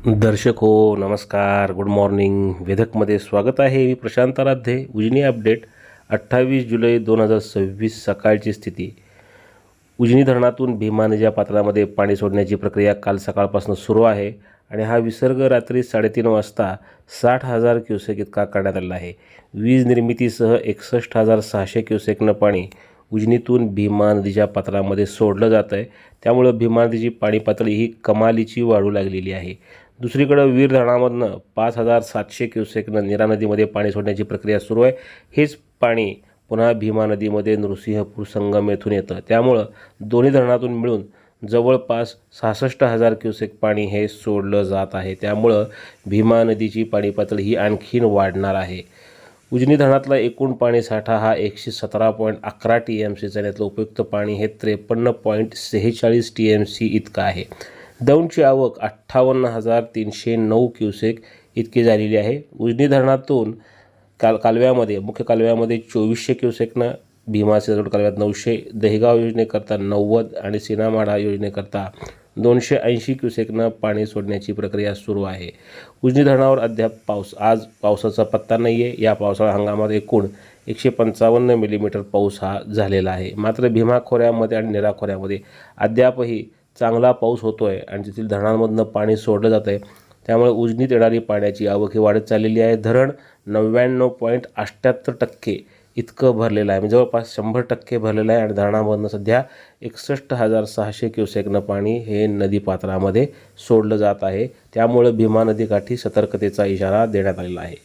दर्शक हो नमस्कार, गुड मॉर्निंग. वेधकमध्ये स्वागत आहे. मी प्रशांत आराध्य. उजनी अपडेट 28 जुलै 2026 सकाळची स्थिती. उजनी धरणातून भीमा नदीच्या पात्रामध्ये पाणी सोडण्याची प्रक्रिया काल सकाळपासून सुरू आहे आणि हा विसर्ग रात्री 3:30 वाजता 60,000 क्युसेक इतका करण्यात आलेला आहे. वीज निर्मितीसह 61,600 क्युसेकनं पाणी उजनीतून भीमा नदीच्या पात्रामध्ये सोडलं जातं आहे. त्यामुळं भीमा नदीची पाणी पातळी ही कमालीची वाढू लागलेली आहे. दुसरीकडं वीर धरणामधनं 5,700 क्युसेकनं नीरा नदीमध्ये पाणी सोडण्याची प्रक्रिया सुरू आहे. हेच पाणी पुन्हा भीमा नदीमध्ये नृसिंहपूर संगम येथून येतं. त्यामुळं दोन्ही धरणातून मिळून जवळपास 66,000 क्युसेक पाणी हे सोडलं जात आहे. त्यामुळं भीमा नदीची पाणी पातळी ही आणखीन वाढणार आहे. उजनी धरणातला एकूण पाणी साठा हा 117.11 TMCचा आणि यातलं उपयुक्त पाणी हे 53.46 TMC इतकं आहे. दौंडची आवक 58,309 क्युसेक इतकी झालेली आहे. उजनी धरणातून कालव्यामध्ये मुख्य कालव्यामध्ये 2400 क्युसेकनं, भीमा सिंधुदुर्ग कालव्यात 900, दहेगाव योजनेकरता 90 आणि सीनामाढा योजनेकरता 280 क्युसेकनं पाणी सोडण्याची प्रक्रिया सुरू आहे. उजनी धरणावर अद्याप आज पावसाचा पत्ता नाही आहे. या पावसाळा हंगामात एकूण 155 मिलीमीटर पाऊस हा झालेला आहे. मात्र भीमा खोऱ्यामध्ये आणि नीरा खोऱ्यामध्ये अद्यापही चांगला पाऊस होतो आहे आणि तेथील धरणांमधनं पाणी सोडलं जातं आहे. त्यामुळे उजनीत येणारी पाण्याची आवक ही वाढत चाललेली आहे. धरण 99.78% इतकं भरलेलं आहे. म्हणजे जवळपास 100% भरलेलं आहे आणि धरणामधनं सध्या 61,600 क्युसेकनं पाणी हे नदीपात्रामध्ये सोडलं जात आहे. त्यामुळे भीमा नदीकाठी सतर्कतेचा इशारा देण्यात आलेला आहे.